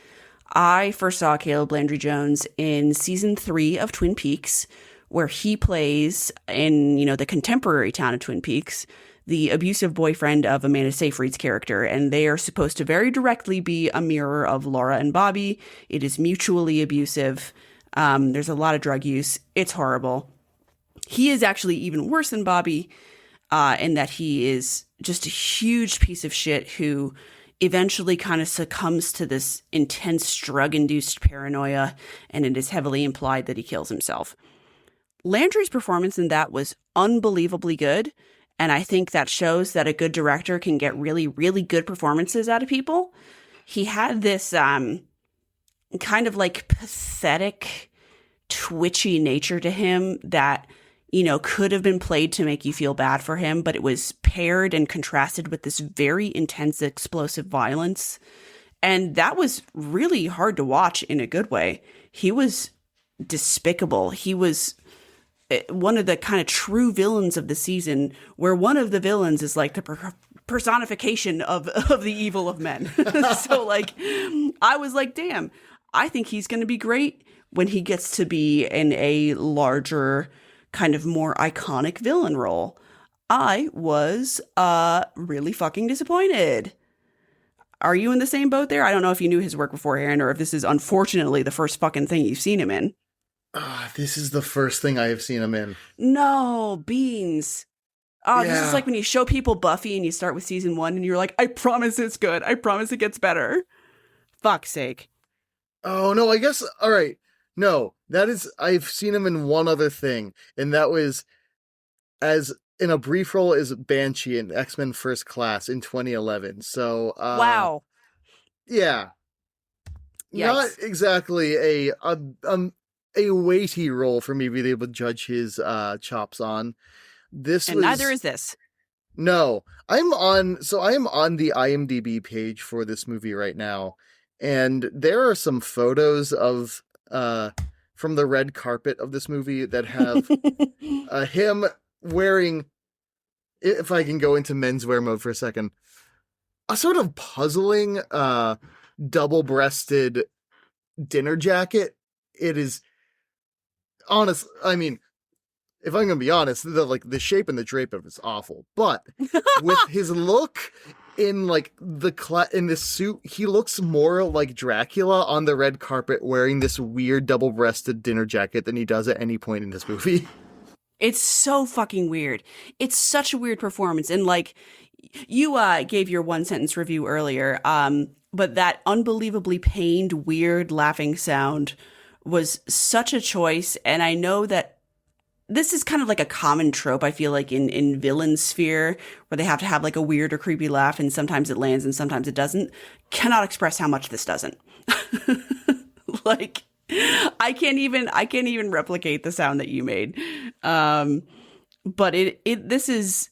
I first saw Caleb Landry Jones in season 3 of Twin Peaks, where he plays in, the contemporary town of Twin Peaks, the abusive boyfriend of Amanda Seyfried's character. And they are supposed to very directly be a mirror of Laura and Bobby. It is mutually abusive. There's a lot of drug use. It's horrible. He is actually even worse than Bobby, in that he is just a huge piece of shit who eventually kind of succumbs to this intense drug-induced paranoia, and it is heavily implied that he kills himself. Landry's performance in that was unbelievably good, and I think that shows that a good director can get really, really good performances out of people. He had this kind of like pathetic, twitchy nature to him that could have been played to make you feel bad for him, but it was paired and contrasted with this very intense, explosive violence. And that was really hard to watch in a good way. He was despicable. He was one of the kind of true villains of the season, where one of the villains is like the personification of the evil of men. So like, I was like, damn, I think he's going to be great when he gets to be in a larger, kind of more iconic villain role. I was really fucking disappointed. Are you in the same boat there? I don't know if you knew his work beforehand or if this is unfortunately the first fucking thing you've seen him in. This is the first thing I have seen him in. No, beans. Oh, yeah. This is like when you show people Buffy and you start with season 1 and you're like, I promise it's good. I promise it gets better. Fuck's sake. Oh, no, I guess, all right. No, I've seen him in one other thing, and that was as in a brief role as Banshee in X-Men First Class in 2011. So, wow. Yeah. Yikes. Not exactly a weighty role for me to be able to judge his chops on. Neither is this. No, I am on the IMDb page for this movie right now, and there are some photos of from the red carpet of this movie that have him wearing, if I can go into menswear mode for a second, a sort of puzzling double-breasted dinner jacket. It is honest. I mean, if I'm gonna be honest, the shape and the drape of it's awful. But with his look in like in this suit, he looks more like Dracula on the red carpet wearing this weird double-breasted dinner jacket than he does at any point in this movie. It's so fucking weird. It's such a weird performance, and like you gave your 1-sentence review earlier, but that unbelievably pained, weird laughing sound was such a choice, and I know that this is kind of like a common trope, I feel like, in villain sphere, where they have to have like a weird or creepy laugh, and sometimes it lands and sometimes it doesn't. Cannot express how much this doesn't. Like, I can't even replicate the sound that you made. But this is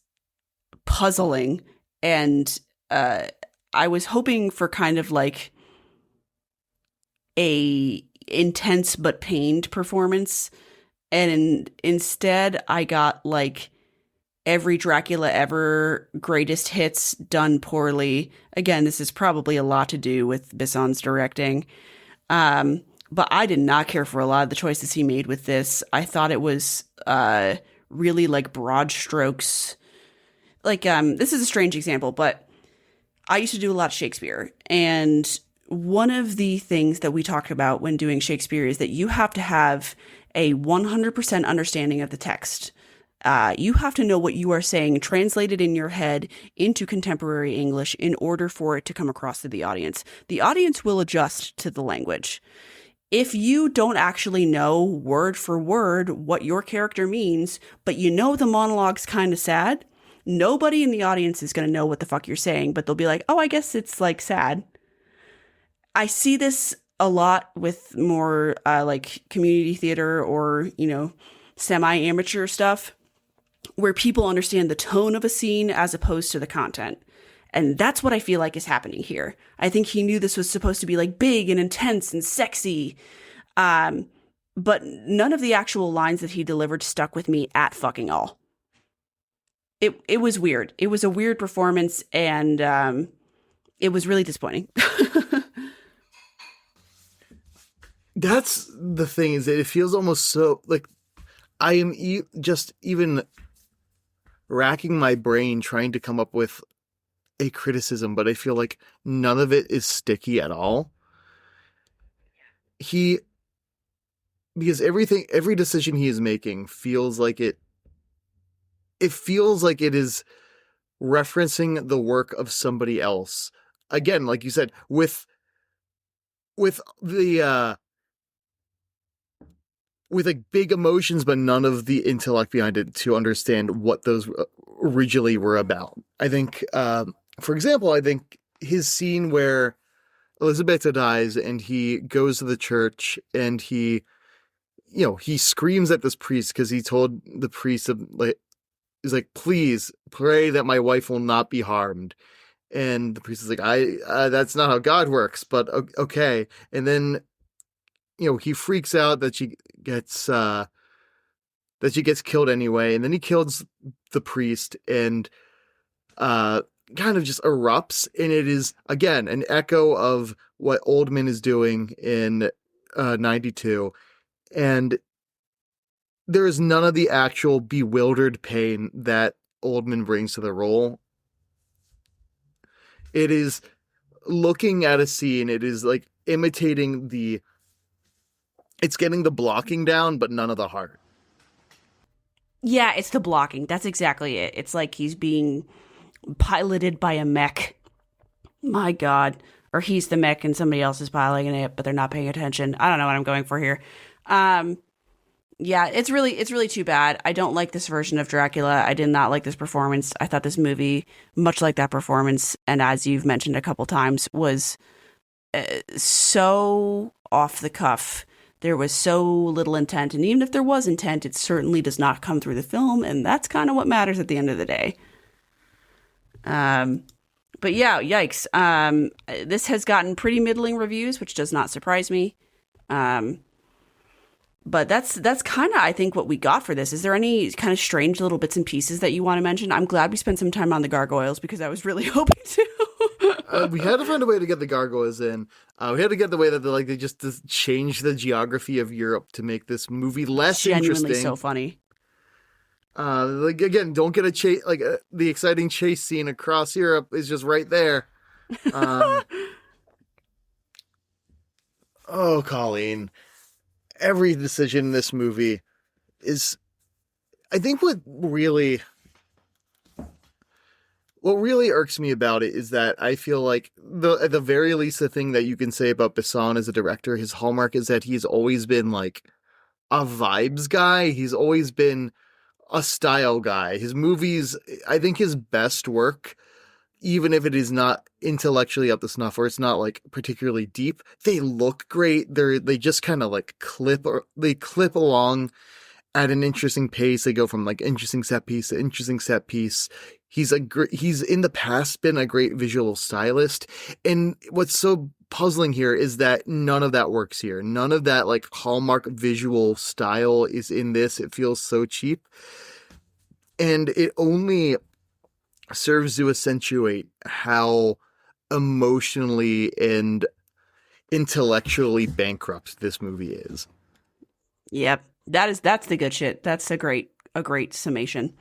puzzling, and I was hoping for kind of like a intense but pained performance. And instead, I got like every Dracula ever greatest hits done poorly. Again, this is probably a lot to do with Besson's directing. But I did not care for a lot of the choices he made with this. I thought it was really like broad strokes. Like, this is a strange example, but I used to do a lot of Shakespeare. And one of the things that we talk about when doing Shakespeare is that you have to have a 100% understanding of the text. You have to know what you are saying translated in your head into contemporary English in order for it to come across to the audience. The audience will adjust to the language. If you don't actually know word for word what your character means, but you know the monologue's kind of sad, nobody in the audience is going to know what the fuck you're saying, but they'll be like, oh, I guess it's like sad. I see this a lot with more like community theater or, semi-amateur stuff where people understand the tone of a scene as opposed to the content. And that's what I feel like is happening here. I think he knew this was supposed to be like big and intense and sexy. But none of the actual lines that he delivered stuck with me at fucking all. It was weird. It was a weird performance, and it was really disappointing. That's the thing, is that it feels almost so like I am just even racking my brain trying to come up with a criticism, but I feel like none of it is sticky at all. He Because every decision he is making feels like it feels like it is referencing the work of somebody else. Again, like you said, with with like big emotions, but none of the intellect behind it to understand what those originally were about. I think, for example, I think his scene where Elizabeth dies and he goes to the church and he screams at this priest because he told the priest, like, he's like, please pray that my wife will not be harmed. And the priest is like, that's not how God works, but okay. And then, he freaks out that she gets killed anyway. And then he kills the priest and, kind of just erupts. And it is, again, an echo of what Oldman is doing in 92. And there is none of the actual bewildered pain that Oldman brings to the role. It is looking at a scene, it is like imitating it's getting the blocking down, but none of the heart. Yeah, it's the blocking. That's exactly it. It's like he's being piloted by a mech. My God. Or he's the mech and somebody else is piloting it, but they're not paying attention. I don't know what I'm going for here. Yeah, it's really too bad. I don't like this version of Dracula. I did not like this performance. I thought this movie, much like that performance, and as you've mentioned a couple times, was so off the cuff. There was so little intent, and even if there was intent, it certainly does not come through the film, and that's kind of what matters at the end of the day. But yeah, yikes. This has gotten pretty middling reviews, which does not surprise me. But that's kind of, I think, what we got for this. Is there any kind of strange little bits and pieces that you want to mention? I'm glad we spent some time on the gargoyles because I was really hoping to. We had to find a way to get the gargoyles in. We had to get the way that they just changed the geography of Europe to make this movie less Genuinely interesting. So funny. Again, don't get a chase, the exciting chase scene across Europe is just right there. Oh, Colleen. Every decision in this movie is, I think what really irks me about it is that I feel like at the very least, the thing that you can say about Besson as a director, his hallmark is that he's always been like a vibes guy. He's always been a style guy. His movies, I think his best work, even if it is not intellectually up to snuff or it's not like particularly deep, they look great. They just kind of like clip along at an interesting pace. They go from like interesting set piece to interesting set piece. He's in the past been a great visual stylist. And what's so puzzling here is that none of that works here. None of that like hallmark visual style is in this. It feels so cheap. And it only serves to accentuate how emotionally and intellectually bankrupt this movie is. Yep. That's the good shit. That's a great summation.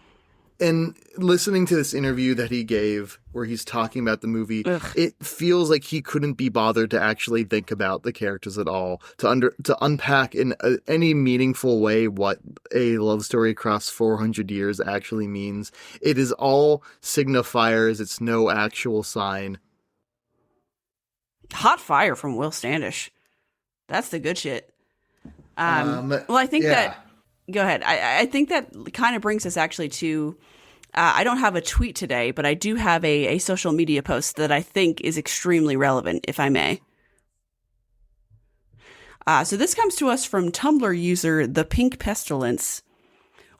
And listening to this interview that he gave where he's talking about the movie, it feels like he couldn't be bothered to actually think about the characters at all, to unpack in any meaningful way what a love story across 400 years actually means. It is all signifiers. It's no actual sign. Hot fire from Will Standish. That's the good shit. Well, I think that... Go ahead. I think that kind of brings us actually to... I don't have a tweet today, but I do have a social media post that I think is extremely relevant, if I may. So this comes to us from Tumblr user The Pink Pestilence.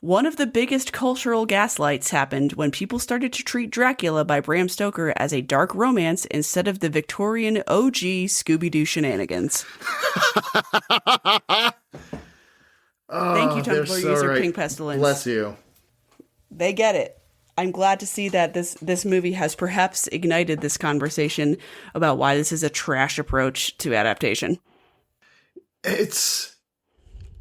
One of the biggest cultural gaslights happened when people started to treat Dracula by Bram Stoker as a dark romance instead of the Victorian OG Scooby-Doo shenanigans. Thank you, Tumblr user right. Pink Pestilence. Bless you. They get it. I'm glad to see that this movie has perhaps ignited this conversation about why this is a trash approach to adaptation. it's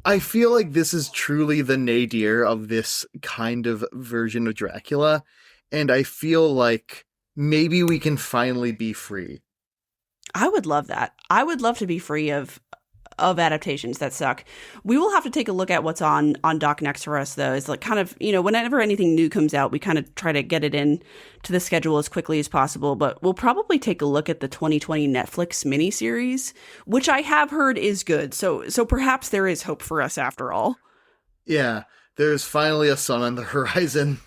I feel like this is truly the nadir of this kind of version of Dracula, and I feel like maybe we can finally be free. I would love that. I would love to be free of adaptations that suck. We will have to take a look at what's on Doc Next for us, though. Is like kind of, whenever anything new comes out, we kind of try to get it in to the schedule as quickly as possible. But we'll probably take a look at the 2020 Netflix miniseries, which I have heard is good. So perhaps there is hope for us after all. Yeah, there's finally a sun on the horizon.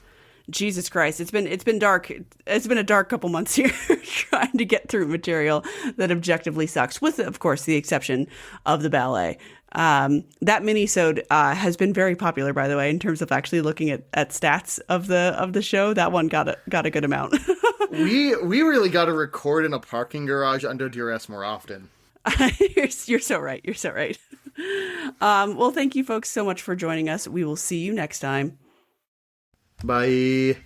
Jesus Christ, it's been dark. It's been a dark couple months here trying to get through material that objectively sucks, with of course the exception of the ballet. That minisode has been very popular, by the way, in terms of actually looking at stats of the show. That one got a good amount. We really got to record in a parking garage under duress more often. You're so right. You're so right. Well, thank you folks so much for joining us. We will see you next time. Bye.